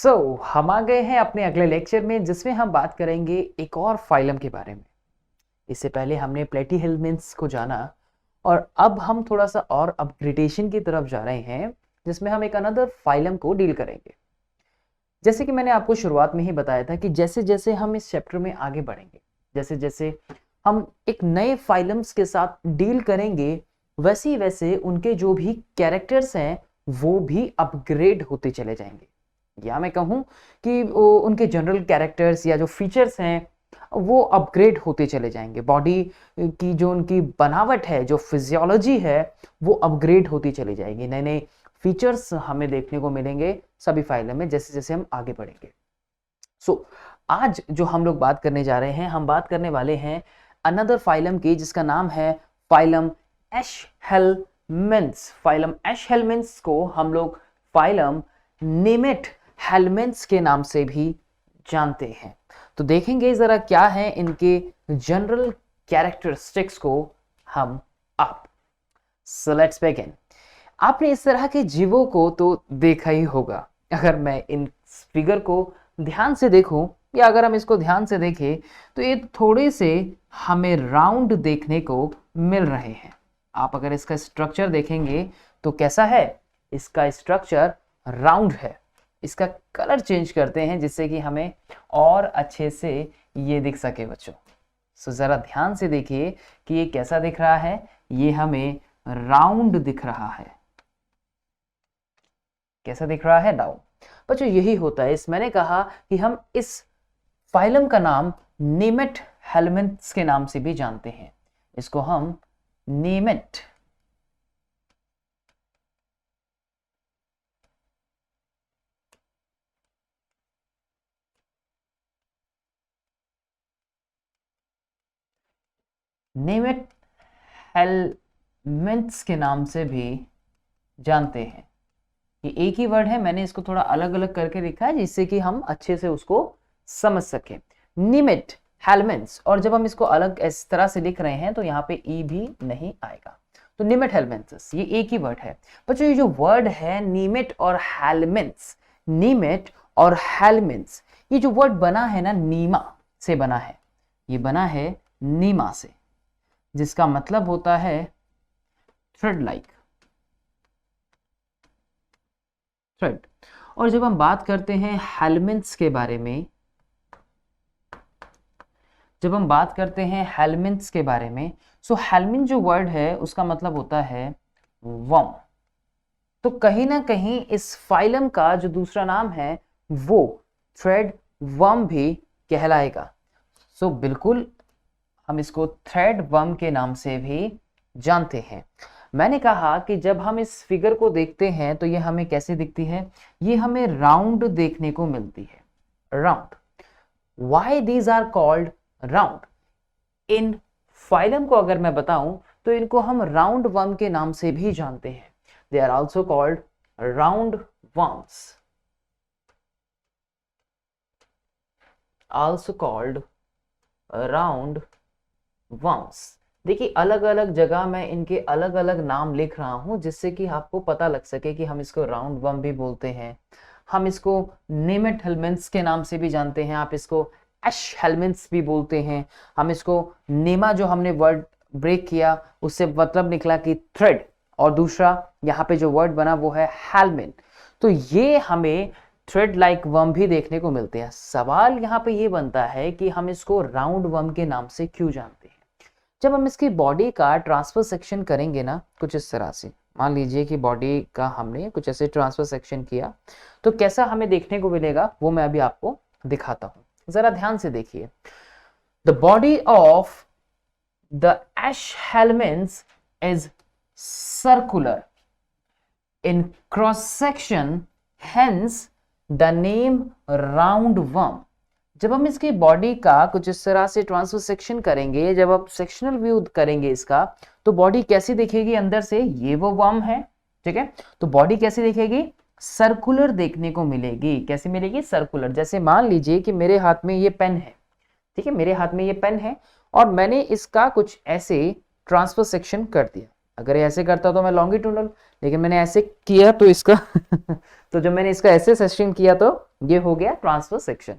हम आ गए हैं अपने अगले लेक्चर में जिसमें हम बात करेंगे एक और फाइलम के बारे में। इससे पहले हमने प्लेटीहेल्मिन्थ्स को जाना और अब हम थोड़ा सा और अपग्रेडेशन की तरफ जा रहे हैं जिसमें हम एक अनदर फाइलम को डील करेंगे। जैसे कि मैंने आपको शुरुआत में ही बताया था कि जैसे जैसे हम इस चैप्टर में आगे बढ़ेंगे, जैसे जैसे हम एक नए फाइलम्स के साथ डील करेंगे, वैसे वैसे उनके जो भी कैरेक्टर्स हैं वो भी अपग्रेड होते चले जाएंगे। या मैं कहूँ कि उनके जनरल कैरेक्टर्स या जो फीचर्स हैं वो अपग्रेड होते चले जाएंगे। बॉडी की जो उनकी बनावट है, जो फिजियोलॉजी है, वो अपग्रेड होती चली जाएगी। नए नए फीचर्स हमें देखने को मिलेंगे सभी फाइलों में जैसे जैसे हम आगे बढ़ेंगे। आज जो हम लोग बात करने जा रहे हैं, हम बात करने वाले हैं अनदर फाइलम की जिसका नाम है फाइलम एशहेलमिन्थ्स। फाइलम एशहेलमिन्थ्स को हम लोग फाइलम नेमेटहेलमिन्थ्स के नाम से भी जानते हैं। तो देखेंगे जरा क्या है इनके जनरल कैरेक्टरिस्टिक्स को हम अब। So let's begin. आपने इस तरह के जीवों को तो देखा ही होगा। अगर मैं इन फिगर को ध्यान से देखूं या अगर हम इसको ध्यान से देखें तो ये थोड़े से हमें राउंड देखने को मिल रहे हैं। आप अगर इसका स्ट्रक्चर देखेंगे तो कैसा है? इसका स्ट्रक्चर राउंड है। इसका कलर चेंज करते हैं जिससे कि हमें और अच्छे से ये दिख सके बच्चों। सो ज़रा ध्यान से देखिए कि ये कैसा दिख रहा है। ये हमें राउंड दिख रहा है। कैसा दिख रहा है? राउंड। बच्चों यही होता है। मैंने कहा कि हम इस फाइलम का नाम नेमेटहेलमिन्थ्स के नाम से भी जानते हैं। इसको हम नेमेटहेलमिन्थ्स के नाम से भी जानते हैं। ये एक ही वर्ड है, मैंने इसको थोड़ा अलग अलग करके लिखा है जिससे कि हम अच्छे से उसको समझ सकें। नेमेटहेलमिन्थ्स, और जब हम इसको अलग इस तरह से लिख रहे हैं तो यहाँ पे ई भी नहीं आएगा। तो नेमेटहेलमिन्थ्स ये एक ही वर्ड है। बच्चों ये जो वर्ड है नेमेट और हेलमिन्थ्स, नेमेट और हेलमिन्थ्स, ये जो वर्ड बना है ना, नीमा से बना है। ये बना है नीमा से, जिसका मतलब होता है थ्रेड लाइक, थ्रेड। और जब हम बात करते हैं हेलमिन्थ्स के बारे में, जब हम बात करते हैं हेलमिन्थ्स के बारे में, सो हेलमिन जो वर्ड है उसका मतलब होता है वर्म। तो कहीं ना कहीं इस फाइलम का जो दूसरा नाम है वो थ्रेड वर्म भी कहलाएगा। सो बिल्कुल हम इसको थ्रेड वर्म के नाम से भी जानते हैं। मैंने कहा कि जब हम इस फिगर को देखते हैं तो ये हमें कैसे दिखती है? ये हमें राउंड देखने को मिलती है। Round. Why these are called round? In phylum को अगर मैं बताऊं तो इनको हम राउंड वर्म के नाम से भी जानते हैं। They are also called round worms, also called round worms. देखिए अलग अलग जगह मैं इनके अलग अलग नाम लिख रहा हूं जिससे कि आपको पता लग सके कि हम इसको राउंड वर्म भी बोलते हैं, हम इसको नेमेटहेलमिन्थ्स के नाम से भी जानते हैं, आप इसको एशहेलमिन्थ्स भी बोलते हैं, हम इसको नेमा जो हमने वर्ड ब्रेक किया उससे मतलब निकला कि थ्रेड, और दूसरा यहाँ पे जो वर्ड बना वो है हेलमिन। तो ये हमें थ्रेड लाइक वर्म भी देखने को मिलते हैं। सवाल यहाँ पे ये बनता है कि हम इसको राउंड वर्म के नाम से क्यों जानते हैं? जब हम इसकी बॉडी का ट्रांसफर सेक्शन करेंगे ना, कुछ इस तरह से, मान लीजिए कि बॉडी का हमने कुछ ऐसे ट्रांसफर सेक्शन किया तो कैसा हमें देखने को मिलेगा वो मैं अभी आपको दिखाता हूं। जरा ध्यान से देखिए। The body of the aschelminthes is circular in cross section, hence the name round worm. जब हम इसकी बॉडी का कुछ इस तरह से ट्रांसफर सेक्शन करेंगे, जब आप सेक्शनल व्यू करेंगे इसका, तो बॉडी कैसी दिखेगी अंदर से? ये वो वर्म है, ठीक है। तो बॉडी कैसी दिखेगी? सर्कुलर देखने को मिलेगी। कैसी मिलेगी? सर्कुलर। जैसे मान लीजिए कि मेरे हाथ में ये पेन है, ठीक है, मेरे हाथ में ये पेन है और मैंने इसका कुछ ऐसे ट्रांसफर सेक्शन कर दिया, अगर ये ऐसे करता तो मैं लॉन्गिट्यूडनल, लेकिन मैंने ऐसे किया तो इसका तो जब मैंने इसका ऐसे सेक्शन किया तो ये हो गया ट्रांसफर सेक्शन।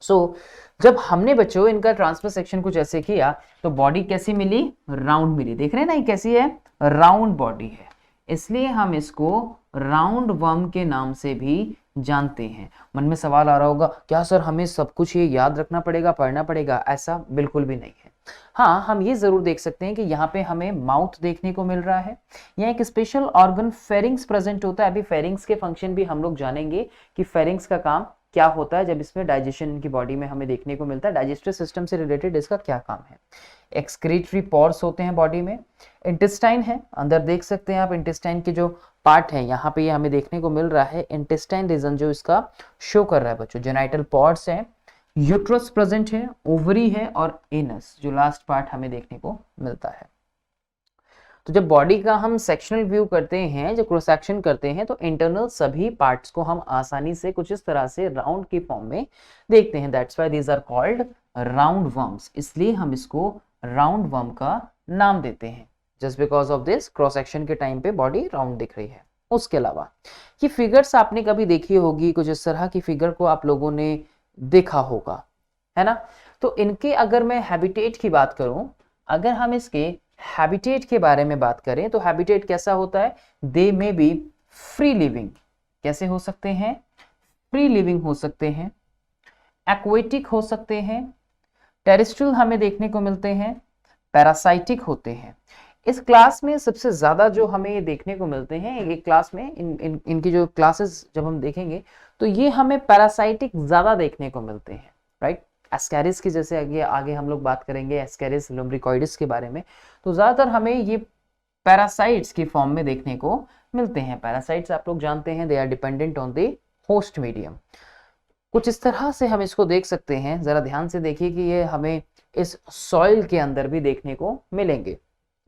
सो जब हमने बच्चों इनका ट्रांसफर सेक्शन कुछ ऐसे किया तो बॉडी कैसी मिली, राउंड मिली। देख रहे हैं ना ये कैसी है, राउंड बॉडी है, इसलिए हम इसको राउंड वर्म के नाम से भी जानते हैं। मन में सवाल आ रहा होगा, क्या सर हमें सब कुछ ये याद रखना पड़ेगा, पढ़ना पड़ेगा? ऐसा बिल्कुल भी नहीं है। हाँ, हम ये जरूर देख सकते हैं कि यहाँ पे हमें माउथ देखने को मिल रहा है, यहाँ एक स्पेशल ऑर्गन फेरिंग्स प्रेजेंट होता है। अभी फेरिंग्स के फंक्शन भी हम लोग जानेंगे कि फेरिंग्स का काम क्या होता है जब इसमें डाइजेशन इनकी बॉडी में हमें देखने को मिलता है, डाइजेस्टिव सिस्टम से रिलेटेड इसका क्या काम है। एक्सक्रीटरी पॉर्स होते हैं बॉडी में। इंटेस्टाइन है, अंदर देख सकते हैं आप इंटेस्टाइन के जो पार्ट है यहाँ पे ये हमें देखने को मिल रहा है, इंटेस्टाइन रीजन जो इसका शो कर रहा है बच्चों। जेनाइटल पॉर्ट्स है, यूट्रस प्रेजेंट है, ओवरी है और एनस जो लास्ट पार्ट हमें देखने को मिलता है। तो जब बॉडी का हम सेक्शनल व्यू करते हैं, जब क्रॉस सेक्शन करते हैं, तो इंटरनल सभी पार्ट्स को हम आसानी से कुछ इस तरह से राउंड की फॉर्म में देखते हैं। That's why these are called round worms, इसलिए हम इसको राउंड वर्म का नाम देते हैं, just because of this cross section के टाइम पे बॉडी राउंड दिख रही है। उसके अलावा ये फिगर्स आपने कभी देखी होगी, कुछ इस तरह की फिगर को आप लोगों ने देखा होगा, है ना। तो इनके अगर मैं हैबिटेट की बात करूं, अगर हम इसके हैबिटेट के बारे में बात करें तो हैबिटेट कैसा होता है, दे में बी फ्री लिविंग। कैसे हो सकते हैं, फ्री लिविंग हो सकते हैं, एक्वेटिक हो सकते हैं, टेरेस्ट्रियल हमें देखने को मिलते हैं, पैरासाइटिक होते हैं। इस क्लास में सबसे ज्यादा जो हमें ये देखने को मिलते हैं, एक क्लास में इनकी जो क्लासेस जब हम देखेंगे तो ये हमें पैरासाइटिक ज्यादा देखने को मिलते हैं, राइट। एस्कैरिस की जैसे आगे हम लोग बात करेंगे एस्कैरिस लुम्ब्रिकॉइडिस के बारे में, तो ज्यादातर हमें ये पैरासाइट्स की फॉर्म में देखने को मिलते हैं। पैरासाइट्स आप लोग जानते हैं, they are dependent on the host medium. कुछ इस तरह से हम इसको देख सकते हैं, जरा ध्यान से देखिए कि ये हमें इस सॉइल के अंदर भी देखने को मिलेंगे।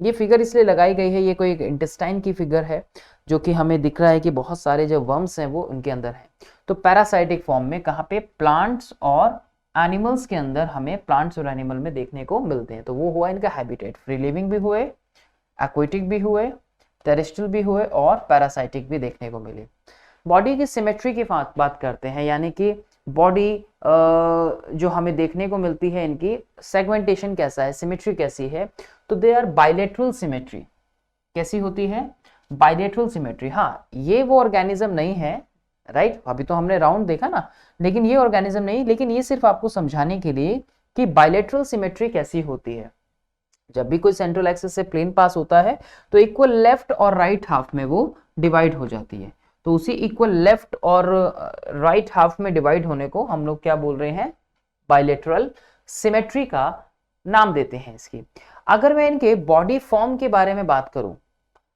ये फिगर इसलिए लगाई गई है, ये कोई एक इंटेस्टाइन की फिगर है जो कि हमें दिख रहा है कि बहुत सारे जो वर्म्स हैं वो उनके अंदर हैं। तो पैरासाइटिक फॉर्म में कहाँ पे, प्लांट्स और एनिमल्स के अंदर हमें प्लांट्स और एनिमल में देखने को मिलते हैं। तो वो हुआ इनका हैबिटेट, फ्री लिविंग भी हुए, एक्वेटिक भी हुए, टेरेस्ट्रियल भी हुए और पैरासाइटिक भी देखने को मिले। बॉडी की सिमेट्री की बात करते हैं, यानी कि बॉडी जो हमें देखने को मिलती है, इनकी सेगमेंटेशन कैसा है, सिमेट्री कैसी है, तो दे आर बाइलेटरल सिमेट्री। कैसी होती है, बाइलेटरल सिमेट्री। हाँ, ये वो ऑर्गेनिज्म नहीं है, राइट। अभी तो हमने राउंड देखा ना, लेकिन ये ऑर्गेनिज्म नहीं, लेकिन ये सिर्फ आपको समझाने के लिए कि बाइलेटरल सिमेट्री कैसी होती है। जब भी कोई सेंट्रल एक्सिस से प्लेन पास होता है तो इक्वल लेफ्ट और राइट हाफ में वो डिवाइड हो जाती है। तो उसी इक्वल लेफ्ट और राइट हाफ में डिवाइड होने को हम लोग क्या बोल रहे हैं, बाइलेटरल सिमेट्री का नाम देते हैं इसकी। अगर मैं इनके बॉडी फॉर्म के बारे में बात करूं,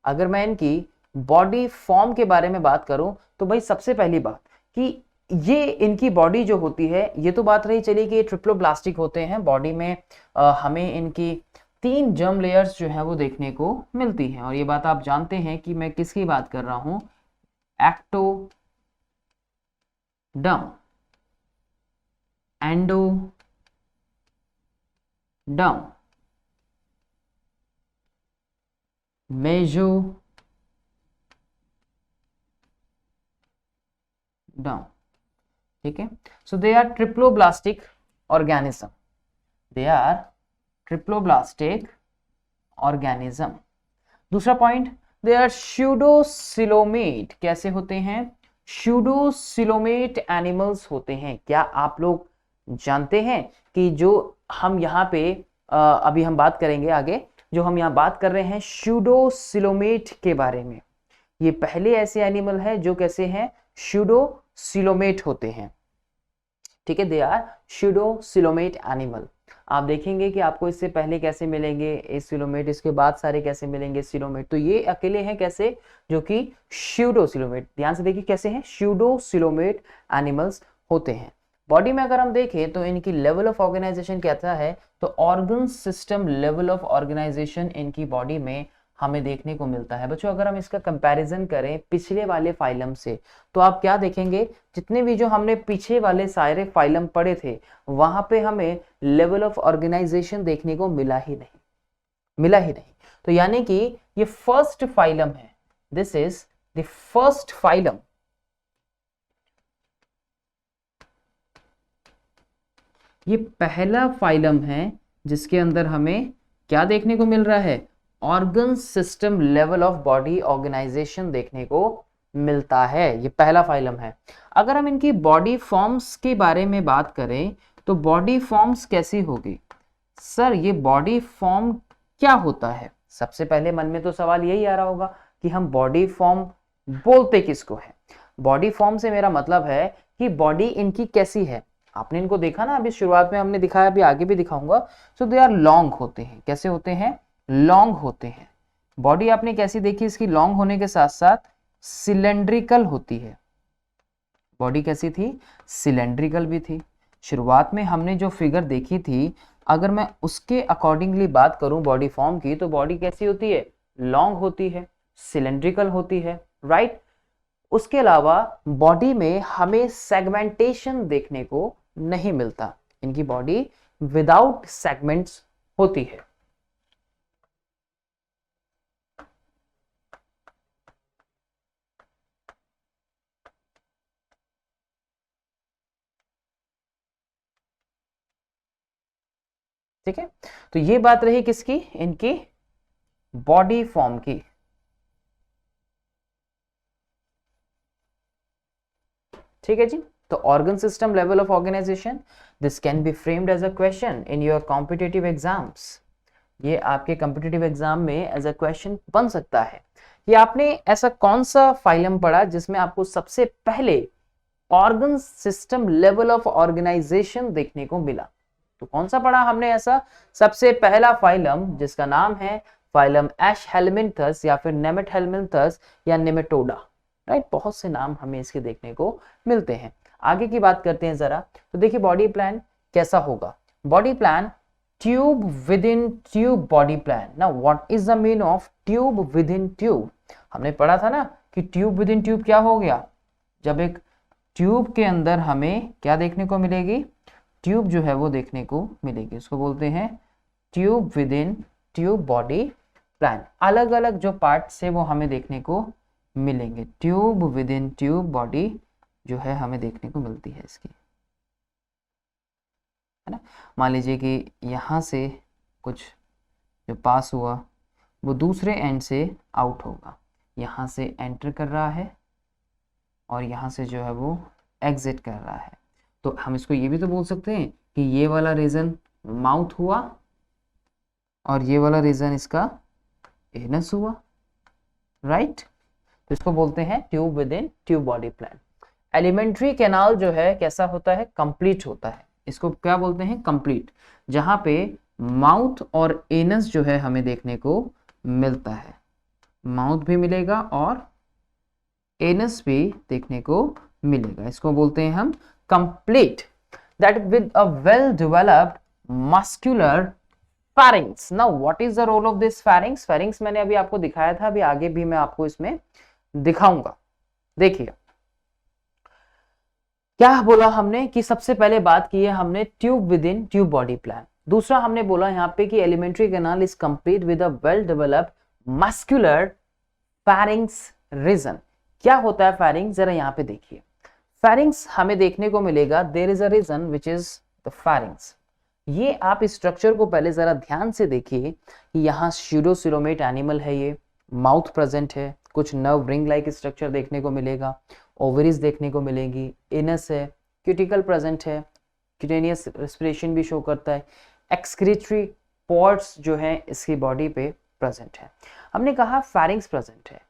अगर मैं इनकी बॉडी फॉर्म के बारे में बात करूं तो भाई सबसे पहली बात कि ये इनकी बॉडी जो होती है, ये तो बात रही चली कि ये ट्रिप्लोब्लास्टिक होते हैं। बॉडी में हमें इनकी 3 जर्म लेयर्स जो है वो देखने को मिलती हैं, और ये बात आप जानते हैं कि मैं किसकी बात कर रहा हूं, एक्टोडर्म, एंडोडर्म, मेसोडर्म, ठीक है। So they are triploblastic organism, they are triploblastic organism. दूसरा पॉइंट, दे आर स्यूडोसिलोमेट। कैसे होते हैं, स्यूडोसिलोमेट एनिमल्स होते हैं। क्या आप लोग जानते हैं कि जो हम यहाँ पे अभी हम बात करेंगे आगे, जो हम यहाँ बात कर रहे हैं स्यूडोसिलोमेट के बारे में, ये पहले ऐसे एनिमल है जो कैसे हैं, स्यूडोसिलोमेट होते हैं, ठीक है। They are pseudocoelomate animal. आप देखेंगे कि आपको इससे पहले कैसे मिलेंगे एसिलोमेट, इसके बाद सारे कैसे मिलेंगे सिलोमेट। तो ये अकेले हैं कैसे, जो कि स्यूडोसिलोमेट। ध्यान से देखिए कैसे हैं, स्यूडोसिलोमेट एनिमल्स होते हैं। बॉडी में अगर हम देखें तो इनकी लेवल ऑफ ऑर्गेनाइजेशन क्या है, तो organ system level of organisation इनकी बॉडी में हमें देखने को मिलता है। बच्चों अगर हम इसका कंपैरिजन करें पिछले वाले फाइलम से, तो आप क्या देखेंगे, जितने भी जो हमने पीछे वाले सारे फाइलम पढ़े थे वहां पे हमें लेवल ऑफ ऑर्गेनाइजेशन देखने को मिला ही नहीं। मिला ही नहीं। तो यानी कि ये फर्स्ट फाइलम है, this is the first phylum. ये पहला फाइलम है जिसके अंदर हमें क्या देखने को मिल रहा है, organ system level of body organisation देखने को मिलता है। ये पहला फाइलम है। अगर हम इनकी बॉडी फॉर्म्स के बारे में बात करें तो बॉडी फॉर्म्स कैसी होगी? सर ये बॉडी फॉर्म क्या होता है? सबसे पहले मन में तो सवाल यही आ रहा होगा कि हम बॉडी फॉर्म बोलते किसको है। बॉडी फॉर्म से मेरा मतलब है कि बॉडी इनकी कैसी है। आपने इनको देखा ना, अभी शुरुआत में हमने दिखाया, अभी आगे भी दिखाऊंगा। सो दे आर लॉन्ग होते हैं। कैसे होते हैं? लॉन्ग होते हैं। बॉडी आपने कैसी देखी? इसकी लॉन्ग होने के साथ साथ सिलेंड्रिकल होती है। बॉडी कैसी थी? सिलेंड्रिकल भी थी। शुरुआत में हमने जो फिगर देखी थी, अगर मैं उसके अकॉर्डिंगली बात करूं बॉडी फॉर्म की, तो बॉडी कैसी होती है? लॉन्ग होती है, सिलेंड्रिकल होती है, राइट। उसके अलावा बॉडी में हमें सेगमेंटेशन देखने को नहीं मिलता। इनकी बॉडी विदाउट सेगमेंट्स होती है। ठीक है, तो ये बात रही किसकी? इनकी बॉडी फॉर्म की। ठीक है जी। तो organ system level of organisation, this can be framed as a question in your competitive exams. ये आपके कॉम्पिटिटिव एग्जाम में एज अ क्वेश्चन बन सकता है। ये आपने ऐसा कौन सा फाइलम पढ़ा जिसमें आपको सबसे पहले organ system level of organisation देखने को मिला? तो कौन सा पढ़ा हमने ऐसा? सबसे पहला फाइलम जिसका नाम है फाइलम एशहेलमिन्थस या फिर नेमेटहेलमिन्थस या नेमेटोडा, राइट। बहुत से नाम हमें इसके देखने को मिलते हैं। आगे की बात करते हैं जरा। तो देखिए बॉडी प्लान कैसा होगा। Body plan, tube within tube body plan. ना what is the mean of tube within tube? हमने पढ़ा था ना कि ट्यूब विद इन ट्यूब क्या हो गया? जब एक ट्यूब के अंदर हमें क्या देखने को मिलेगी? ट्यूब जो है वो देखने को मिलेगी, उसको बोलते हैं tube within tube body plan. अलग अलग जो पार्ट्स है वो हमें देखने को मिलेंगे। Tube within tube body जो है हमें देखने को मिलती है इसकी, है ना। मान लीजिए कि यहाँ से कुछ जो पास हुआ वो दूसरे एंड से आउट होगा। यहाँ से एंटर कर रहा है और यहाँ से जो है वो एग्जिट कर रहा है। तो हम इसको ये भी तो बोल सकते हैं कि ये वाला रीजन माउथ हुआ और ये वाला रीजन इसका एनस हुआ, राइट। तो इसको बोलते हैं tube within tube body plan. Alimentary canal जो है कैसा होता है? कंप्लीट होता है। इसको क्या बोलते हैं? कंप्लीट। जहां पे माउथ और एनस जो है हमें देखने को मिलता है। माउथ भी मिलेगा और एनस भी देखने को मिलेगा। इसको बोलते हैं हम complete. That with a well developed muscular pharynx. Now what is the role of this pharynx? pharynx मैंने अभी आपको दिखाया था, अभी आगे भी मैं आपको इसमें दिखाऊंगा। देखिए क्या बोला हमने कि सबसे पहले बात की है हमने tube within tube body plan. दूसरा हमने बोला यहाँ पे कि alimentary canal is complete with a well developed muscular pharynx region. क्या होता है pharynx? जरा यहाँ पे देखिए। pharynx हमें देखने को मिलेगा, there is a region which is the pharynx। ये आप इस स्ट्रक्चर को पहले जरा ध्यान से देखिए कि यहाँ स्यूडोसिलोमेट एनिमल है, ये माउथ प्रेजेंट है, कुछ नर्व रिंग लाइक स्ट्रक्चर देखने को मिलेगा, ओवरीज देखने को मिलेगी, एनस है, क्यूटिकल प्रेजेंट है, क्यूटेनियस रेस्पिरेशन भी शो करता है, एक्सक्रीटरी पॉर्ट्स जो है इसकी बॉडी पे प्रेजेंट है। हमने कहा फैरिंग्स प्रेजेंट है।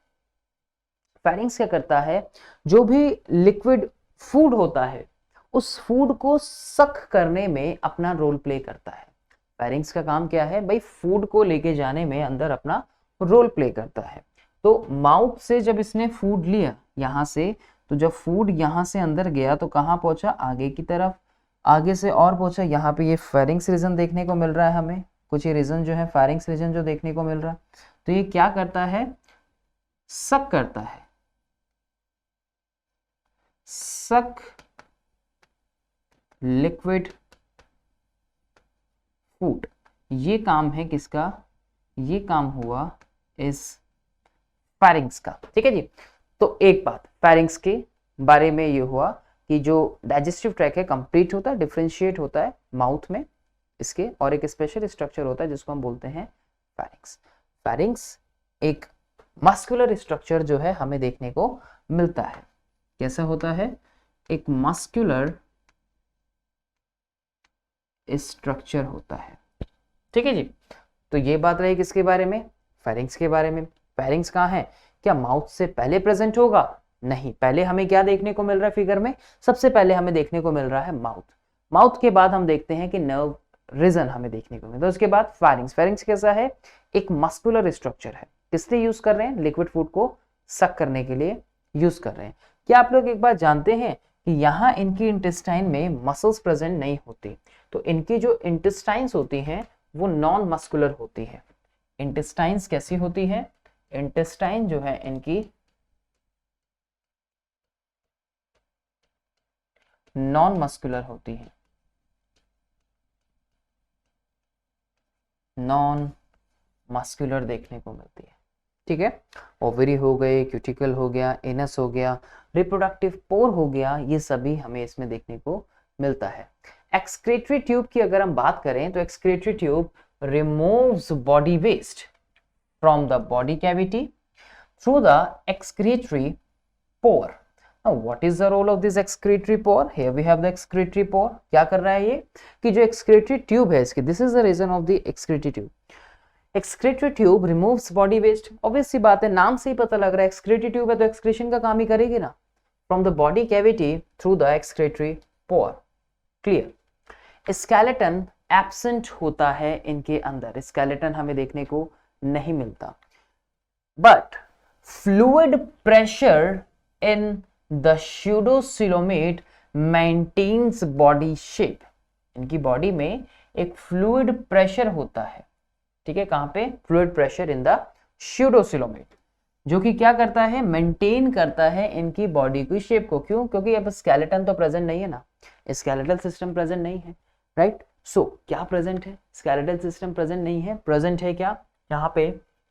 फैरिंग्स क्या करता है? जो भी लिक्विड फूड होता है उस फूड को सक करने में अपना रोल प्ले करता है। फैरिंग्स का काम क्या है भाई? फूड को लेके जाने में अंदर अपना रोल प्ले करता है। तो माउथ से जब इसने फूड लिया यहाँ से, तो जब फूड यहाँ से अंदर गया तो कहाँ पहुंचा? आगे की तरफ। आगे से और पहुंचा यहाँ पे, ये फैरिंग्स रीजन देखने को मिल रहा है हमें। कुछ ये रीजन जो है फैरिंग्स रीजन जो देखने को मिल रहा है, तो ये क्या करता है? सक करता है। सक लिक्विड फूड, ये काम है किसका? ये काम हुआ इस फेरिंग्स का, ठीक है जी। तो एक बात फेरिंग्स के बारे में ये हुआ कि जो डाइजेस्टिव ट्रैक है कंप्लीट होता है, डिफरेंशिएट होता है माउथ में इसके, और एक स्पेशल स्ट्रक्चर होता है जिसको हम बोलते हैं फेरिंग्स। फेरिंग्स एक मस्कुलर स्ट्रक्चर जो है हमें देखने को मिलता है। कैसा होता है? एक मस्कुलर स्ट्रक्चर होता है, ठीक है जी। तो ये बात रही किसके बारे में? फेरिंग्स के बारे में। फेरिंग्स कहाँ है? क्या माउथ से पहले प्रेजेंट होगा? नहीं, पहले हमें क्या देखने को मिल रहा है फिगर में? सबसे पहले हमें देखने को मिल रहा है माउथ। माउथ के बाद हम देखते हैं कि नर्व रीजन हमें देखने को मिलता है। उसके बाद फेरिंग्स। फेरिंग्स कैसा है? एक मस्कुलर स्ट्रक्चर है। किस लिए यूज कर रहे हैं? लिक्विड फूड को सक करने के लिए यूज कर रहे हैं। क्या आप लोग एक बात जानते हैं कि यहाँ इनकी इंटेस्टाइन में मसल्स प्रेजेंट नहीं होती, तो इनकी जो इंटेस्टाइन्स होती हैं वो नॉन मस्कुलर होती है। इंटेस्टाइन्स कैसी होती है? इंटेस्टाइन जो है इनकी नॉन मस्कुलर होती है, नॉन मस्कुलर देखने को मिलती है, ठीक है। ओवरी हो गए, क्यूटिकल हो गया, एनस हो गया, रिप्रोडक्टिव पोर हो गया, ये सभी हमें इसमें देखने को मिलता है। एक्सक्रीटरी ट्यूब की अगर हम बात करें तो excretory tube removes body waste from the body cavity through the excretory pore. Now what is the role of this excretory pore? Here we have the excretory pore. क्या कर रहा है ये कि जो excretory tube है इसकी, this is the reason of the excretory tube. excretory tube removes body waste. obvious सी बात है, नाम से ही पता लग रहा है excretory tube है तो excretion का काम ही करेगी ना, from the body cavity through the excretory pore. clear? skeleton absent होता है इनके अंदर, skeleton हमें देखने को नहीं मिलता, but fluid pressure in the pseudocoelomate maintains body shape. इनकी बॉडी में एक फ्लूइड प्रेशर होता है, ठीक है। कहां पे? Fluid pressure in the pseudocoelomate, जो कि क्या करता है? मेंटेन करता है इनकी बॉडी की शेप को। क्यों? क्योंकि अब स्केलेटन तो प्रेजेंट नहीं है ना, स्केलेटल सिस्टम प्रेजेंट नहीं है, राइट। सो क्या प्रेजेंट है? स्केलेटल सिस्टम प्रेजेंट नहीं है, प्रेजेंट है क्या? यहाँ पे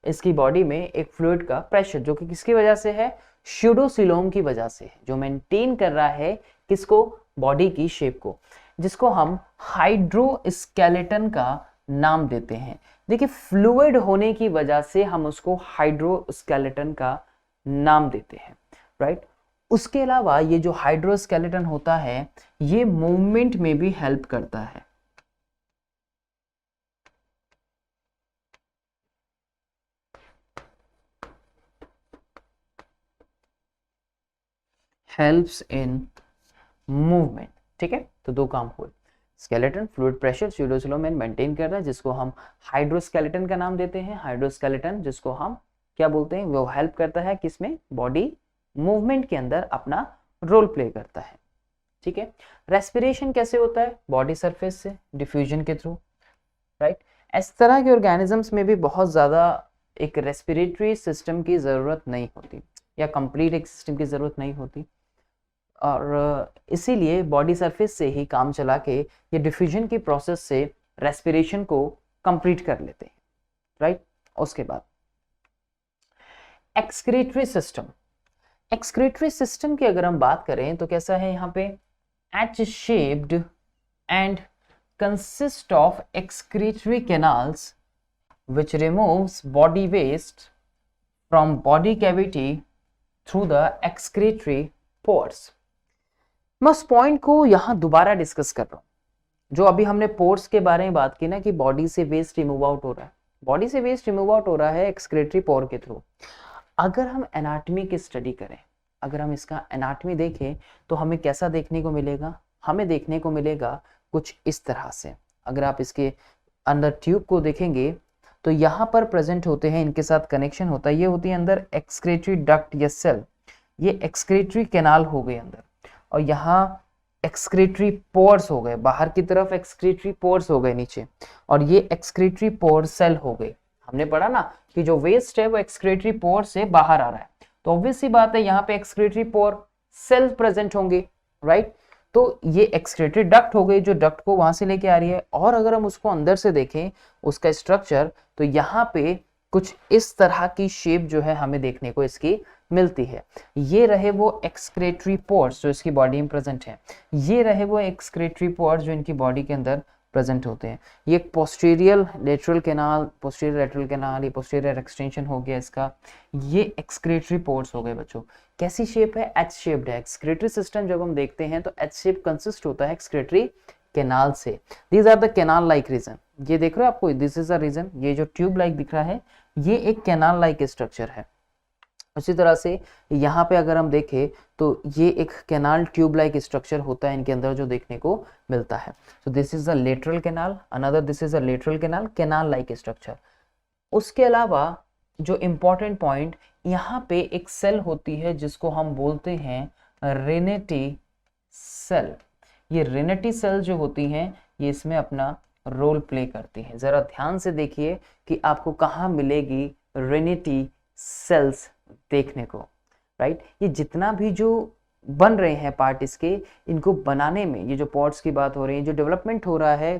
इसकी बॉडी में एक फ्लूइड का प्रेशर, जो कि किसकी वजह से है? pseudocoelom की वजह से है, जो मेंटेन कर रहा है किसको? बॉडी की शेप को, जिसको हम हाइड्रोस्केलेटन का नाम देते हैं। देखिए, फ्लूइड होने की वजह से हम उसको हाइड्रोस्केलेटन का नाम देते हैं, राइट। उसके अलावा ये जो हाइड्रोस्केलेटन होता है ये मूवमेंट में भी हेल्प करता है। हेल्प्स इन मूवमेंट, ठीक है। तो दो काम हुए, skeleton fluid pressure pseudocoelom maintain कर रहा है, जिसको हम हाइड्रोस्केलेटन का नाम देते हैं। हाइड्रोस्केलेटन जिसको हम क्या बोलते हैं? वो हेल्प करता है किसमें? बॉडी मूवमेंट के अंदर अपना रोल प्ले करता है, ठीक है। रेस्पिरेशन कैसे होता है? बॉडी सरफेस से, डिफ्यूजन के थ्रू, राइट। इस तरह के ऑर्गेनिजम्स में भी बहुत ज्यादा एक रेस्पिरेटरी सिस्टम की जरूरत नहीं होती, या कंप्लीट एक सिस्टम की जरूरत नहीं होती, और इसीलिए बॉडी सरफेस से ही काम चला के ये डिफ्यूजन की प्रोसेस से रेस्पिरेशन को कंप्लीट कर लेते हैं, राइट। उसके बाद एक्सक्रीटरी सिस्टम। एक्सक्रीटरी सिस्टम की अगर हम बात करें तो कैसा है? यहाँ पे H shaped and consist of excretory canals which removes body waste from body cavity through the excretory pores. मैं उस पॉइंट को यहां दोबारा डिस्कस कर रहा हूं जो अभी हमने पोर्स के बारे में बात की ना, कि बॉडी से वेस्ट रिमूव आउट हो रहा है। बॉडी से वेस्ट रिमूव आउट हो रहा है एक्सक्रेटरी पोर के थ्रू। अगर हम एनाटॉमी की स्टडी करें, अगर हम इसका एनाटॉमी देखें तो हमें कैसा देखने को मिलेगा? हमें देखने को मिलेगा कुछ इस तरह से। अगर आप इसके अंदर ट्यूब को देखेंगे तो यहाँ पर प्रेजेंट होते हैं, इनके साथ कनेक्शन होता है, ये होती है अंदर एक्सक्रेटरी डक्ट या सेल, ये एक्सक्रेटरी कैनाल हो गए अंदर, और यहाँ एक्सक्रेटरी पोर्स हो गए, बाहर की तरफ एक्सक्रेटरी पोर्स हो गए नीचे, और ये एक्सक्रेटरी पोर सेल हो गए। हमने पढ़ा ना कि जो वेस्ट है वो एक्सक्रेटरी पोर से बाहर आ रहा है, तो ऑब्वियस सी बात है यहाँ पे एक्सक्रेटरी पोर सेल प्रेजेंट होंगे, राइट। तो ये एक्सक्रीटरी डक्ट हो गई जो डक्ट को वहां से लेके आ रही है। और अगर हम उसको अंदर से देखें उसका स्ट्रक्चर, तो यहाँ पे कुछ इस तरह की शेप जो है हमें देखने को इसकी मिलती है। ये रहे वो एक्सक्रेटरी पोर्स जो इसकी बॉडी में प्रेजेंट है, ये रहे वो एक्सक्रेटरी पोर्स जो इनकी बॉडी के अंदर प्रेजेंट होते हैं। ये posterior lateral canal, posterior lateral canal, ये पोस्टीरियर एक्सटेंशन हो गया इसका। ये एक्सक्रेटरी पोर्स हो गए बच्चों। कैसी शेप है? एच शेप्ड है। एक्सक्रेटरी सिस्टम जब हम देखते हैं तो एच शेप कंसिस्ट होता है एक्सक्रेटरी कैनाल से। These are the canal like region. ये देख रहे हो आपको, दिस इज अ रीजन। ये जो ट्यूब लाइक दिख रहा है ये एक कैनाल लाइक स्ट्रक्चर है। उसी तरह से यहाँ पे अगर हम देखें तो ये एक कैनाल ट्यूब लाइक स्ट्रक्चर होता है इनके अंदर जो देखने को मिलता है। So this is the lateral canal, another this is a lateral canal, canal like structure. उसके अलावा जो इंपॉर्टेंट पॉइंट, यहाँ पे एक सेल होती है जिसको हम बोलते हैं रेनेटी सेल। ये रेनेटी सेल जो होती हैं ये इसमें अपना रोल प्ले करती है। जरा ध्यान से देखिए कि आपको कहाँ मिलेगी रेनेटी सेल्स देखने को, राइट। ये जितना भी जो बन रहे हैं पार्ट इसके, इनको बनाने में ये जो पॉट्स की बात हो रही है, जो डेवलपमेंट हो रहा है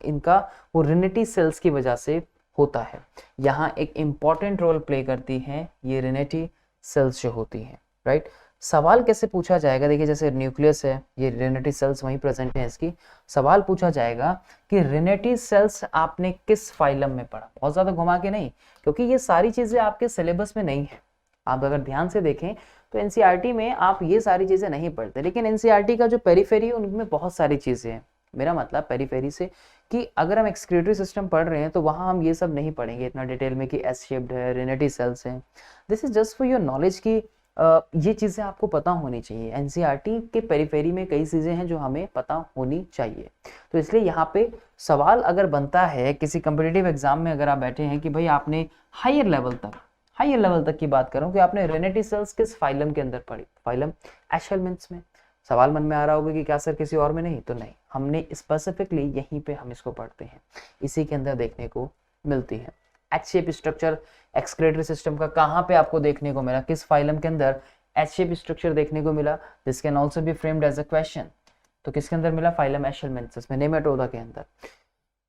इनका, वो रेनेटी सेल्स की वजह से होता है। यहाँ एक इंपॉर्टेंट रोल प्ले करती हैं ये रेनेटी सेल्स जो होती हैं, राइट। सवाल कैसे पूछा जाएगा? देखिए जैसे न्यूक्लियस है, ये रेनेटी सेल्स वहीं प्रेजेंट है इसकी। सवाल पूछा जाएगा कि रेनेटी सेल्स आपने किस फाइलम में पढ़ा। बहुत ज्यादा घुमा के नहीं, क्योंकि ये सारी चीजें आपके सिलेबस में नहीं है। आप अगर ध्यान से देखें तो एनसीईआरटी में आप ये सारी चीजें नहीं पढ़ते, लेकिन एनसीईआरटी का जो पेरीफेरी है उनमें बहुत सारी चीजें हैं। मेरा मतलब पेरीफेरी से कि अगर हम एक्सक्रीटरी सिस्टम पढ़ रहे हैं तो वहां हम ये सब नहीं पढ़ेंगे इतना डिटेल में कि एस शेप्ड है, रेनेटी सेल्स हैं। This is just for your knowledge की ये चीजें आपको पता होनी चाहिए। एनसीईआरटी के पेरीफेरी में कई चीजें हैं जो हमें पता होनी चाहिए। तो इसलिए यहाँ पे सवाल अगर बनता है किसी कम्पिटिटिव एग्जाम में, अगर आप बैठे हैं कि भाई आपने हायर लेवल तक की बात करूं कि आपने रेनेटी सेल्स किस फाइलम के अंदर पढ़ी, फाइलम एशेलमेंट्स में। सवाल मन में आ रहा होगा कि क्या सर किसी और में नहीं, तो नहीं, हमने स्पेसिफिकली यहीं पे हम इसको पढ़ते हैं, इसी के अंदर देखने को मिलती है। H shape structure excretory system का कहाँ पे आपको देखने को मिला, किस फाइलम के अंदर एच शेप स्ट्रक्चर देखने को मिला? This can also be framed as a question. तो किसके अंदर मिला? फाइलम एशेलमेंट्स में, नेमेटोडा के अंदर।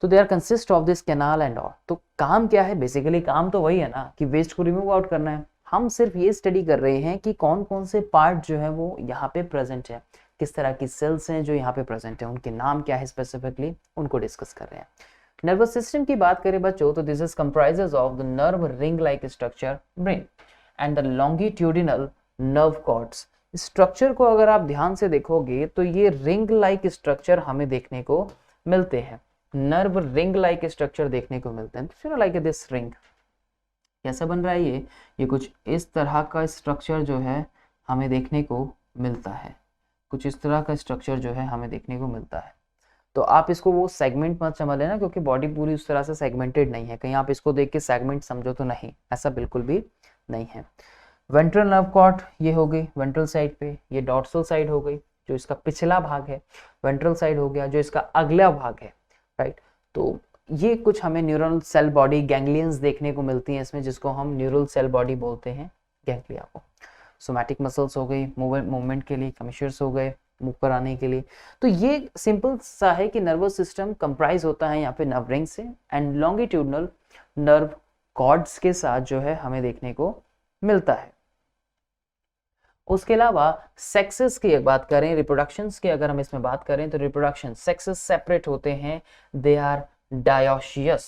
तो they are consist of this canal and all. तो काम क्या है? बेसिकली काम तो वही है ना कि वेस्ट को रिमूव आउट करना है। हम सिर्फ ये स्टडी कर रहे हैं कि कौन कौन से पार्ट जो है वो यहाँ पे प्रेजेंट है, किस तरह की सेल्स हैं जो यहाँ पे प्रेजेंट है, उनके नाम क्या है स्पेसिफिकली, उनको डिस्कस कर रहे हैं। नर्वस सिस्टम की बात करें बच्चों तो this is comprises of the nerve ring like structure brain and the longitudinal nerve cords. Structure को अगर आप ध्यान से देखोगे तो ये रिंग लाइक स्ट्रक्चर हमें देखने को मिलते हैं, नर्व रिंग लाइक स्ट्रक्चर देखने को मिलते हैं। लाइक दिस रिंग कैसा बन रहा है? ये कुछ इस तरह का स्ट्रक्चर जो है हमें देखने को मिलता है, कुछ इस तरह का स्ट्रक्चर जो है हमें देखने को मिलता है। तो आप इसको वो सेगमेंट मत समझ लेना, क्योंकि बॉडी पूरी उस तरह से सेगमेंटेड नहीं है, कहीं आप इसको देख के सेगमेंट समझो तो नहीं, ऐसा बिल्कुल भी नहीं है। वेंट्रल नर्व कॉर्ड ये हो गई वेंट्रल साइड पे, ये डॉर्सल साइड हो गई जो इसका पिछला भाग है, वेंट्रल साइड हो गया जो इसका अगला भाग है, राइट। तो ये कुछ हमें न्यूरल सेल बॉडी गैंग्लियंस देखने को मिलती हैं इसमें, जिसको हम न्यूरल सेल बॉडी बोलते हैं, गैंग्लिया को। सोमैटिक मसल्स हो गई मूवमेंट के लिए, कमिश्यर्स हो गए मुंह पर आने के लिए। तो ये सिंपल सा है कि नर्वस सिस्टम कंप्राइज होता है यहाँ पे नर्व रिंग से एंड लॉन्गिट्यूडनल नर्व कॉर्ड्स के साथ जो है हमें देखने को मिलता है। उसके अलावा सेक्सेस की एक बात करें, रिप्रोडक्शंस की अगर हम इसमें बात करें तो रिप्रोडक्शन सेक्सेस सेपरेट होते हैं, they are dioecious.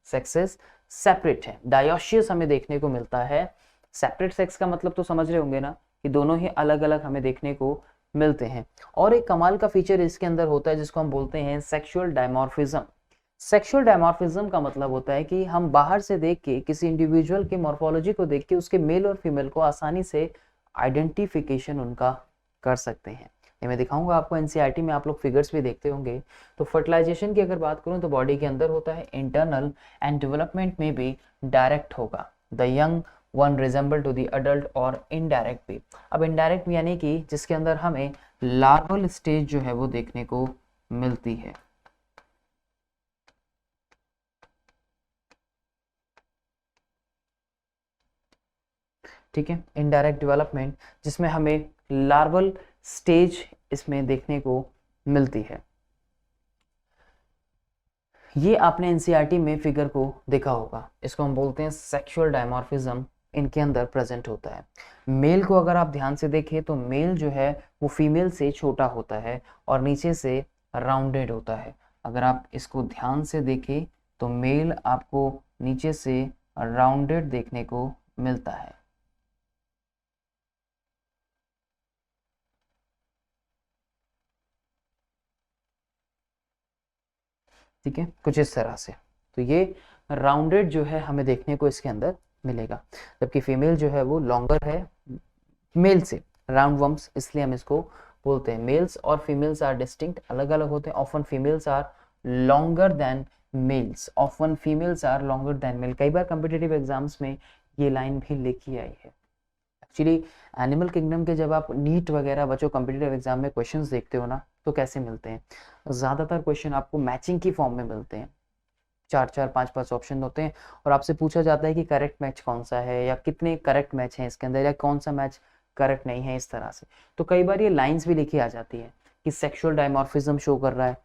Sexes separate है, डायोशियस हमें देखने को मिलता है। सेपरेट सेक्स का मतलब तो समझ रहे होंगे ना कि दोनों ही अलग अलग हमें देखने को मिलते हैं। और एक कमाल का फीचर इसके अंदर होता है जिसको हम बोलते हैं सेक्सुअल डायमॉर्फिज्म। सेक्सुअल डायमॉर्फिज्म का मतलब होता है कि हम बाहर से देख के किसी इंडिविजुअल के मॉर्फोलॉजी को देख के उसके मेल और फीमेल को आसानी से आइडेंटिफिकेशन उनका कर सकते हैं। ये मैं दिखाऊंगा आपको, एनसीईआरटी में आप लोग फिगर्स भी देखते होंगे। तो फर्टिलाइजेशन की अगर बात करूं तो बॉडी के अंदर होता है इंटरनल एंड डेवलपमेंट में भी डायरेक्ट होगा, the young one resemble to the adult, और इनडायरेक्ट भी। अब इनडायरेक्ट यानी कि जिसके अंदर हमें लार्वल स्टेज जो है वो देखने को मिलती है। ठीक है, इनडायरेक्ट डेवलपमेंट जिसमें हमें लार्वल स्टेज इसमें देखने को मिलती है। ये आपने एनसीईआरटी में फिगर को देखा होगा, इसको हम बोलते हैं सेक्सुअल डायमॉर्फिज्म इनके अंदर प्रेजेंट होता है। मेल को अगर आप ध्यान से देखें तो मेल जो है वो फीमेल से छोटा होता है और नीचे से राउंडेड होता है। अगर आप इसको ध्यान से देखें तो मेल आपको नीचे से राउंडेड देखने को मिलता है। ठीक है, कुछ इस तरह से। तो ये राउंडेड जो है हमें देखने को इसके अंदर मिलेगा, जबकि फीमेल जो है वो लॉन्गर है मेल से, राउंड वम्स इसलिए हम इसको बोलते हैं। मेल्स और फीमेल्स आर डिस्टिंक्ट, अलग अलग होते हैं। Often females are longer than males, often females are longer than male. कई बार कॉम्पिटिटिव एग्जाम्स में ये लाइन भी लिखी आई है। एक्चुअली एनिमल किंगडम के जब आप नीट वगैरह बच्चों कॉम्पिटिटिव एग्जाम में क्वेश्चंस देखते हो ना, तो कैसे मिलते हैं, ज़्यादातर क्वेश्चन आपको मैचिंग की फॉर्म में मिलते हैं। 4-4 5-5 ऑप्शन होते हैं और आपसे पूछा जाता है कि करेक्ट मैच कौन सा है या कितने करेक्ट मैच हैं इसके अंदर या कौन सा मैच करेक्ट नहीं है, इस तरह से। तो कई बार ये लाइंस भी लिखी आ जाती है कि सेक्सुअल डायमॉर्फिज्म शो कर रहा है,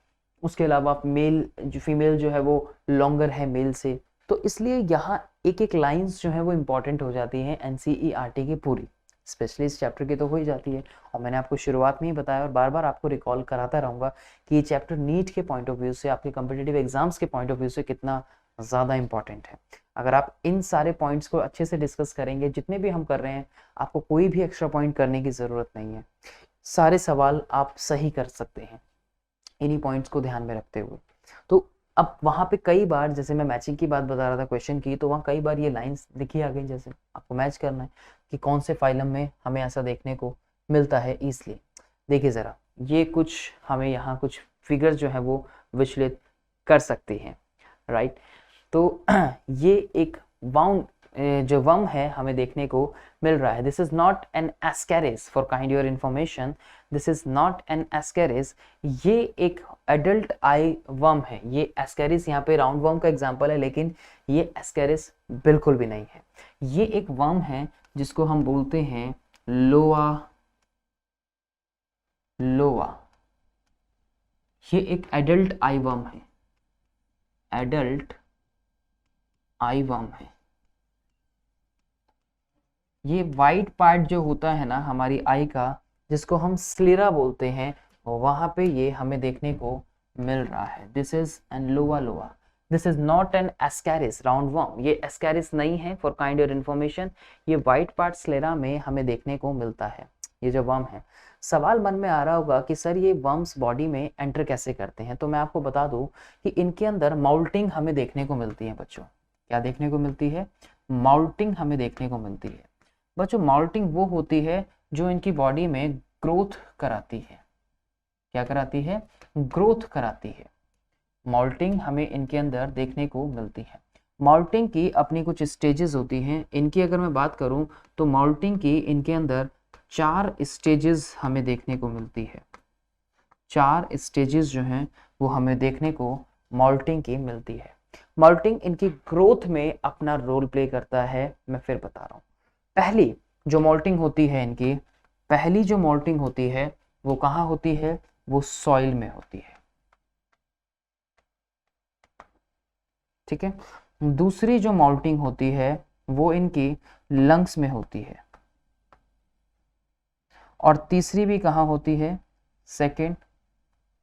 उसके अलावा मेल जो फीमेल जो है वो लॉन्गर है मेल से। तो इसलिए यहाँ एक एक लाइंस जो है वो इंपॉर्टेंट हो जाती है एनसीईआरटी की पूरी, स्पेशली इस चैप्टर की तो हो ही जाती है। और मैंने आपको शुरुआत में ही बताया और बार बार आपको रिकॉल कराता रहूँगा कि ये चैप्टर नीट के पॉइंट ऑफ व्यू से, आपके कॉम्पिटिटिव एग्जाम्स के पॉइंट ऑफ व्यू से कितना ज़्यादा इंपॉर्टेंट है। अगर आप इन सारे पॉइंट्स को अच्छे से डिस्कस करेंगे, जितने भी हम कर रहे हैं, आपको कोई भी एक्स्ट्रा पॉइंट करने की ज़रूरत नहीं है। सारे सवाल आप सही कर सकते हैं इन्हीं पॉइंट्स को ध्यान में रखते हुए। तो अब वहाँ पे कई बार, जैसे मैं मैचिंग की बात बता रहा था क्वेश्चन की, तो वहाँ कई बार ये लाइंस लिखी आ गई, जैसे आपको मैच करना है कि कौन से फाइलम में हमें ऐसा देखने को मिलता है। इसलिए देखिए ज़रा, ये कुछ हमें यहाँ कुछ फिगर जो है वो विचलित कर सकती हैं, राइट। तो ये एक वाउंड जो वम है हमें देखने को मिल रहा है। This is not an Ascaris, for kind your information, this is not an Ascaris. ये एक एडल्ट आई वर्म है। ये एस्कैरिस यहाँ पे राउंड वर्म का एग्जांपल है, लेकिन ये एस्कैरिस बिल्कुल भी नहीं है। ये एक वर्म है जिसको हम बोलते हैं लोआ लोआ। ये एक एडल्ट आई वर्म है, एडल्ट आई वर्म है। ये वाइट पार्ट जो होता है ना हमारी आई का, जिसको हम स्क्लेरा बोलते हैं, वहां पे ये हमें देखने को मिल रहा है। दिस इज एन लोआ लोआ। This is not an Ascaris round worm. ये एस्कैरिस नहीं है, फॉर काइंड योर इन्फॉर्मेशन। ये वाइट पार्ट स्क्लेरा में हमें देखने को मिलता है, ये जो वर्म है। सवाल मन में आ रहा होगा कि सर ये वर्म्स बॉडी में एंटर कैसे करते हैं, तो मैं आपको बता दूं कि इनके अंदर माउल्टिंग हमें देखने को मिलती है बच्चों। क्या देखने को मिलती है? माउल्टिंग हमें देखने को मिलती है बच्चों। माउल्टिंग वो होती है जो इनकी बॉडी में ग्रोथ कराती है। क्या कराती है? ग्रोथ कराती है। माउल्टिंग हमें इनके अंदर देखने को मिलती है। माउल्टिंग की अपनी कुछ स्टेजेस होती हैं। इनकी अगर मैं बात करूं तो माउल्टिंग की इनके अंदर 4 स्टेजेस हमें देखने को मिलती है। 4 स्टेजेस जो हैं वो हमें देखने को माउल्टिंग की मिलती है। माउल्टिंग इनकी ग्रोथ में अपना रोल प्ले करता है। मैं फिर बता रहा हूँ, पहली जो मोल्टिंग होती है इनकी, पहली जो मोल्टिंग होती है वो कहाँ होती है? वो सॉइल में होती है, ठीक है। दूसरी जो मोल्टिंग होती है वो इनकी लंग्स में होती है, और तीसरी भी कहाँ होती है? सेकेंड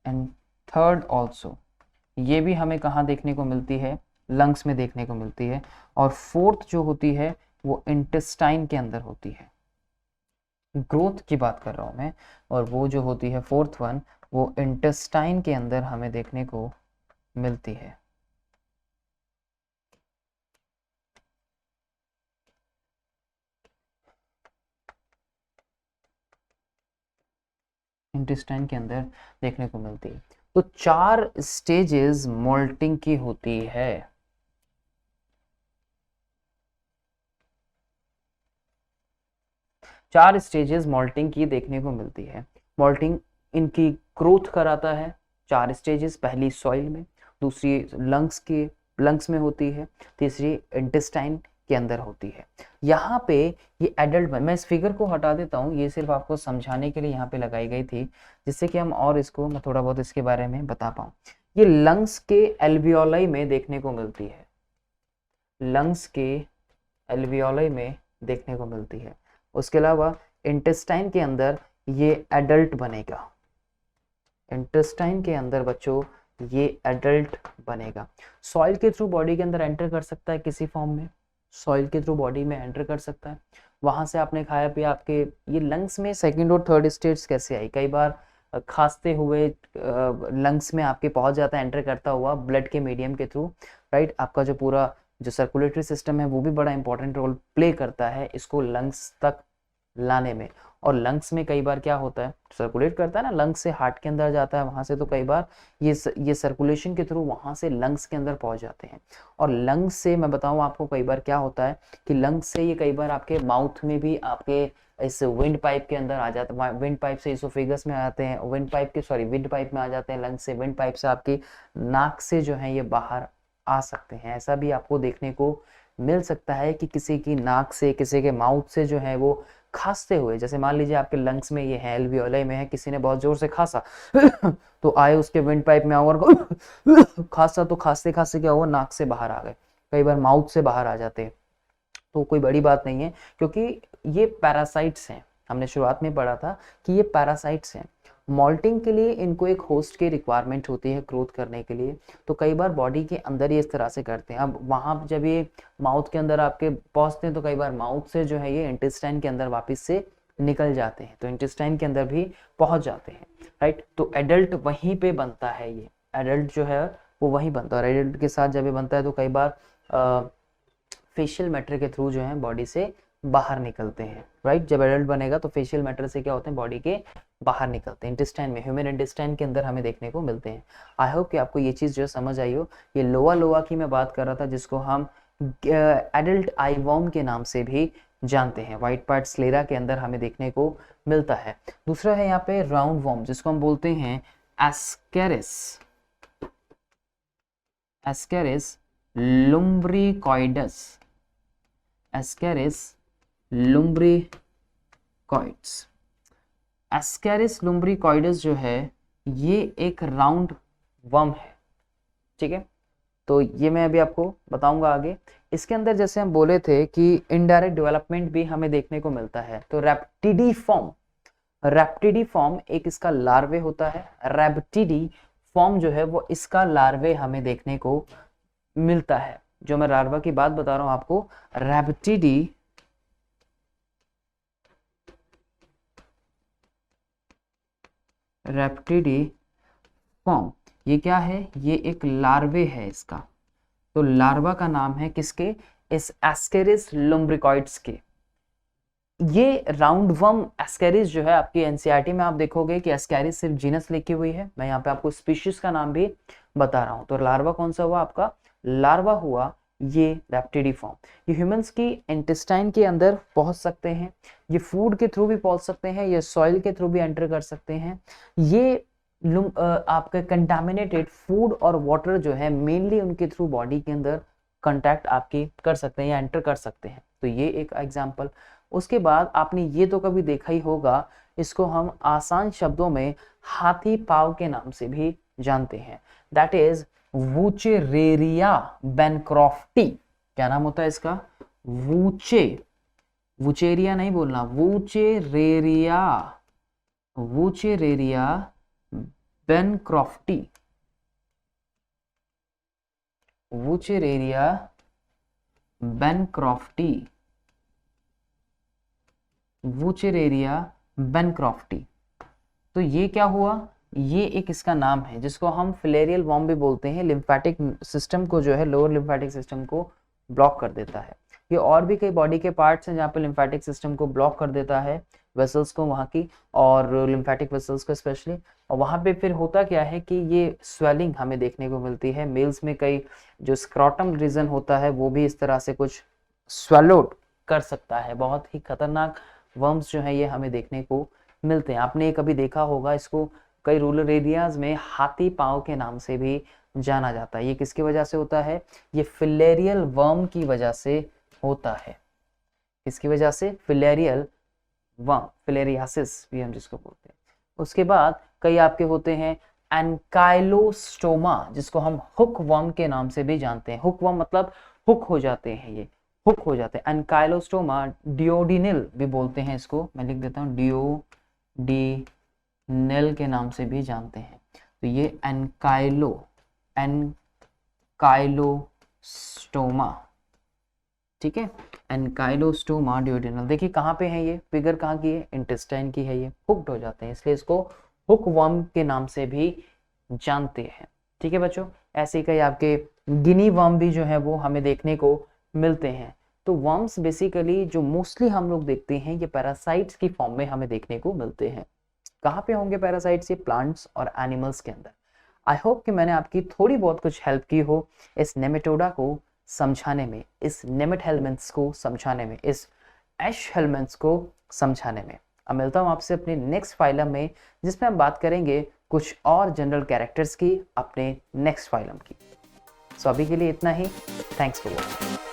एंड थर्ड ऑल्सो, ये भी हमें कहाँ देखने को मिलती है? लंग्स में देखने को मिलती है। और फोर्थ जो होती है वो इंटेस्टाइन के अंदर होती है। ग्रोथ की बात कर रहा हूं मैं, और वो जो होती है फोर्थ वन, वो इंटेस्टाइन के अंदर हमें देखने को मिलती है। इंटेस्टाइन के अंदर देखने को मिलती है। तो 4 स्टेजेस मोल्टिंग की होती है। चार स्टेजेस मोल्टिंग की देखने को मिलती है। मोल्टिंग इनकी ग्रोथ कराता है। 4 स्टेजेस, पहली सॉइल में, दूसरी लंग्स में होती है, तीसरी इंटेस्टाइन के अंदर होती है। यहाँ पे ये एडल्ट में, मैं इस फिगर को हटा देता हूँ, ये सिर्फ आपको समझाने के लिए यहाँ पे लगाई गई थी, जिससे कि हम और इसको मैं थोड़ा बहुत इसके बारे में बता पाऊँ। ये लंग्स के एल्वियोलाई में देखने को मिलती है, लंग्स के एल्वियोलाई में देखने को मिलती है। उसके अलावा इंटेस्टाइन के अंदर ये एडल्ट बनेगा, इंटेस्टाइन के अंदर बच्चों ये एडल्ट बनेगा। सॉइल के थ्रू बॉडी के अंदर एंटर कर सकता है किसी फॉर्म में, सॉइल के थ्रू बॉडी में एंटर कर सकता है। वहां से आपने खाया पिया, आपके ये लंग्स में सेकंड और थर्ड स्टेज कैसे आई, कई बार खांसते हुए लंग्स में आपके पहुंच जाता है, एंटर करता हुआ ब्लड के मीडियम के थ्रू, राइट। आपका जो पूरा जो सर्कुलेटरी सिस्टम है वो भी बड़ा इंपॉर्टेंट रोल प्ले करता है इसको लंग्स तक लाने में। और लंग्स में कई बार क्या होता है, सर्कुलेट करता है ना, लंग्स से हार्ट के अंदर जाता है, वहां से तो कई बार ये सर्कुलेशन के थ्रू वहां से लंग्स के अंदर पहुंच जाते हैं। और लंग्स से मैं बताऊं आपको कई बार क्या होता है कि लंग्स से ये कई बार आपके माउथ में भी, आपके इस विंड पाइप के अंदर आ जाते हैं, विंड पाइप से इसोफेगस में आते हैं, विंड पाइप में आ जाते हैं, लंग्स से, विंड पाइप से आपकी नाक से जो है ये बाहर आ सकते हैं। ऐसा भी आपको देखने को मिल सकता है कि किसी की नाक से, किसी के माउथ से जो है वो खांसते हुए, जैसे मान लीजिए आपके लंग्स में ये है, एल्वियोलाई में है, किसी ने बहुत जोर से खांसा तो आए उसके विंड पाइप में और खांसा, तो खांसते खांसते क्या हुआ, नाक से बाहर आ गए, कई बार माउथ से बाहर आ जाते हैं। तो कोई बड़ी बात नहीं है, क्योंकि ये पैरासाइट्स हैं, हमने शुरुआत में पढ़ा था कि ये पैरासाइट्स हैं। मॉल्टिंग के लिए इनको एक होस्ट की रिक्वायरमेंट होती है ग्रोथ करने के लिए, तो कई बार बॉडी के अंदर ये इस तरह से करते हैं। अब वहां जब ये माउथ के अंदर आपके पहुंचते हैं तो कई बार माउथ से जो है ये इंटेस्टाइन के अंदर वापस से निकल जाते हैं, तो इंटेस्टाइन के अंदर भी पहुंच जाते हैं, राइट। तो एडल्ट वहीं पे बनता है, ये एडल्ट जो है वो वहीं बनता है। और एडल्ट के साथ जब ये बनता है तो कई बार फेशियल मैटर के थ्रू जो है बॉडी से बाहर निकलते हैं, राइट। जब एडल्ट बनेगा तो फेशियल मैटर से क्या होते हैं, बॉडी के बाहर निकलते हैं, इंटेस्टाइन में, ह्यूमन इंटेस्टाइन के अंदर हमें देखने को मिलते हैं। आई होप कि आपको ये चीज़ जो है समझ आई हो। ये लोआ की मैं बात कर रहा था, जिसको हम एडल्ट आईवॉर्म के नाम से भी जानते हैं, व्हाइट पार्ट स्लेरा के अंदर हमें देखने को मिलता है। दूसरा है यहाँ पे राउंड वॉर्म, जिसको हम बोलते हैं Ascaris, Ascaris lumbricoides, Ascaris lumbricoides. Ascaris lumbricoides जो है ये एक राउंड वर्म है, ठीक है। तो ये मैं अभी आपको बताऊंगा आगे। इसके अंदर जैसे हम बोले थे कि इनडायरेक्ट डेवलपमेंट भी हमें देखने को मिलता है, तो रैप्टिडी फॉर्म एक इसका लार्वे होता है, रैप्टिडी फॉर्म जो है वो इसका लार्वे हमें देखने को मिलता है। जो मैं लार्वा की बात बता रहा हूं आपको, रैप्टिडी फॉर्म, ये क्या है, ये एक लार्वे है इसका। तो लार्वा का नाम है किसके, इस एस्केरिस लुम्ब्रिकॉइड्स के। ये राउंड वर्म एस्केरिस जो है आपकी एनसीईआरटी में आप देखोगे कि एस्केरिस सिर्फ जीनस लिखी हुई है, मैं यहाँ पे आपको स्पीशीज का नाम भी बता रहा हूँ। तो लार्वा कौन सा हुआ आपका, लार्वा हुआ ये रैप्टिडीफॉर्म। ये ह्यूमंस की इंटेस्टाइन के अंदर पहुंच सकते हैं, ये फूड के थ्रू भी पहुंच सकते हैं, ये सॉइल के थ्रू भी एंटर कर सकते हैं। ये आपके कंटामिनेटेड फूड और वाटर जो है मेनली उनके थ्रू बॉडी के अंदर कांटेक्ट आपकी कर सकते हैं या एंटर कर सकते हैं। तो ये एक एग्जांपल। उसके बाद आपने ये तो कभी देखा ही होगा, इसको हम आसान शब्दों में हाथी पाव के नाम से भी जानते हैं, दैट इज वुचेरेरिया बैनक्रॉफ्टी। क्या नाम होता है इसका, वुचेरिया नहीं बोलना, वुचेरेरिया बैनक्रॉफ्टी, वुचेरेरिया बैनक्रॉफ्टी, वुचेरेरिया बैनक्रॉफ्टी। तो ये क्या हुआ, ये एक इसका नाम है जिसको हम फिलेरियल वॉर्म भी बोलते हैं। लिम्फेटिक सिस्टम को जो है, लोअर लिम्फेटिक सिस्टम को ब्लॉक कर देता है। ये और भी कई बॉडी के पार्ट्स हैं जहाँ पे लिम्फेटिक सिस्टम को ब्लॉक कर देता है, वेसल्स को वहाँ की, और लिम्फेटिक वेसल्स को स्पेशली। और वहाँ पे फिर होता क्या है कि ये स्वेलिंग हमें देखने को मिलती है। मेल्स में कई जो स्क्रॉटम रीजन होता है वो भी इस तरह से कुछ स्वेलोड कर सकता है। बहुत ही खतरनाक वर्म्स जो है ये हमें देखने को मिलते हैं। आपने कभी देखा होगा इसको, कई रूरल एरियाज में हाथी पांव के नाम से भी जाना जाता है। ये किसकी वजह से होता है, ये फिलेरियल वर्म की वजह से होता है। किसकी वजह से? फिलेरियल वर्म, फिलेरियासिस भी हम जिसको बोलते हैं। उसके बाद कई आपके होते हैं एनकाइलोस्टोमा, जिसको हम हुक वर्म के नाम से भी जानते हैं। हुक वर्म मतलब हुक हो जाते हैं, ये हुक हो जाते हैं। एनकाइलोस्टोमा डियोडिनिल भी बोलते हैं इसको, मैं लिख देता हूँ, डियोडिनिल के नाम से भी जानते हैं। तो ये एनकाइलोस्टोमा, ठीक है, एनकाइलोस्टोमा डियोडिनल। देखिए कहाँ पे है ये फिगर, कहाँ की है? इंटेस्टाइन की है। ये हुक्ड हो जाते हैं, इसलिए इसको हुक वर्म के नाम से भी जानते हैं। ठीक है बच्चों, ऐसे ही कई आपके गिनी वर्म भी जो है वो हमें देखने को मिलते हैं। तो वर्म्स बेसिकली जो मोस्टली हम लोग देखते हैं ये पैरासाइट्स की फॉर्म में हमें देखने को मिलते हैं। कहाँ पे होंगे पैरासाइट्स? ये प्लांट्स और एनिमल्स के अंदर। आई होप कि मैंने आपकी थोड़ी बहुत कुछ हेल्प की हो इस नेमेटोडा को समझाने में, इस नेमेट हेलमेंट्स को समझाने में, इस एश हेलमेंट्स को समझाने में। अब मिलता हूँ आपसे अपने नेक्स्ट फाइलम में, जिसमें हम बात करेंगे कुछ और जनरल कैरेक्टर्स की, अपने नेक्स्ट फाइलम की। सो अभी के लिए इतना ही। Thanks for watching.